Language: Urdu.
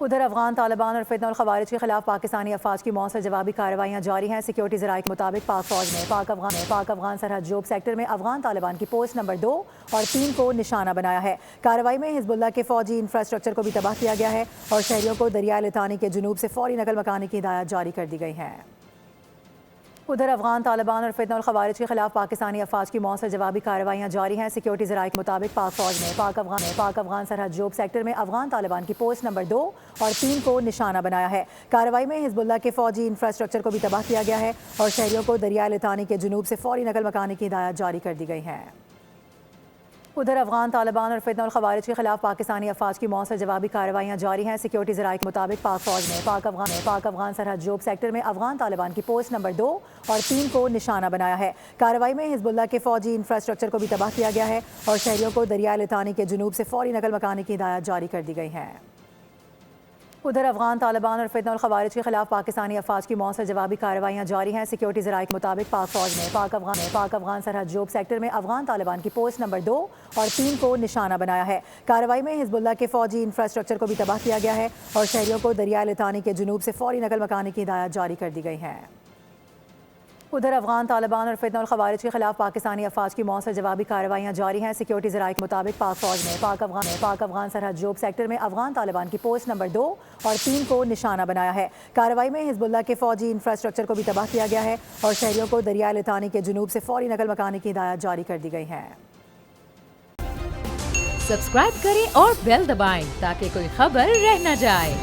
ادھر افغان طالبان اور فتنہ الخوارج کے خلاف پاکستانی افواج کی مؤثر جوابی کارروائیاں جاری ہیں۔ سیکیورٹی ذرائع کے مطابق پاک فوج نے پاک افغان سرحد جوب سیکٹر میں افغان طالبان کی پوسٹ نمبر 2 اور 3 کو نشانہ بنایا ہے۔ کارروائی میں حزب اللہ کے فوجی انفراسٹرکچر کو بھی تباہ کیا گیا ہے اور شہریوں کو دریائے لتانی کے جنوب سے فوری نقل مکانی کی ہدایات جاری کر دی گئی ہیں۔ ادھر افغان طالبان اور فتنہ الخوارج کے خلاف پاکستانی افواج کی مؤثر جوابی کارروائیاں جاری ہیں۔ سیکیورٹی ذرائع کے مطابق پاک فوج نے پاک افغان سرحد جوب سیکٹر میں افغان طالبان کی پوسٹ نمبر 2 اور 3 کو نشانہ بنایا ہے۔ کارروائی میں حزب اللہ کے فوجی انفراسٹرکچر کو بھی تباہ کیا گیا ہے اور شہریوں کو دریائے لتانی کے جنوب سے فوری نقل مکانی کی ہدایات جاری کر دی گئی ہیں۔ ادھر افغان طالبان اور فتنہ الخوارج کے خلاف پاکستانی افواج کی مؤثر جوابی کارروائیاں جاری ہیں۔ سیکیورٹی ذرائع کے مطابق پاک فوج نے پاک افغان سرحد جوب سیکٹر میں افغان طالبان کی پوسٹ نمبر 2 اور 3 کو نشانہ بنایا ہے۔ کارروائی میں حزب اللہ کے فوجی انفراسٹرکچر کو بھی تباہ کیا گیا ہے اور شہریوں کو دریائے لتانی کے جنوب سے فوری نقل مکانی کی ہدایات جاری کر دی گئی ہیں۔ ادھر افغان طالبان اور فتنہ الخوارج کے خلاف پاکستانی افواج کی مؤثر جوابی کارروائیاں جاری ہیں۔ سیکیورٹی ذرائع کے مطابق پاک فوج نے پاک افغان سرحد جوب سیکٹر میں افغان طالبان کی پوسٹ نمبر 2 اور 3 کو نشانہ بنایا ہے۔ کارروائی میں حزب اللہ کے فوجی انفراسٹرکچر کو بھی تباہ کیا گیا ہے اور شہریوں کو دریائے لتانی کے جنوب سے فوری نقل مکانی کی ہدایات جاری کر دی گئی ہیں۔ ادھر افغان طالبان اور فتنہ الخوارج کے خلاف پاکستانی افواج کی مؤثر جوابی کارروائیاں جاری ہیں۔ سیکیورٹی ذرائع کے مطابق پاک فوج نے پاک افغان سرحد جوب سیکٹر میں افغان طالبان کی پوسٹ نمبر 2 اور 3 کو نشانہ بنایا ہے۔ کارروائی میں حزب اللہ کے فوجی انفراسٹرکچر کو بھی تباہ کیا گیا ہے اور شہریوں کو دریائے لتانی کے جنوب سے فوری نقل مکانی کی ہدایات جاری کر دی گئی ہیں۔ سبسکرائب کریں اور بیل دبائیں تاکہ کوئی خبر رہ نہ جائے۔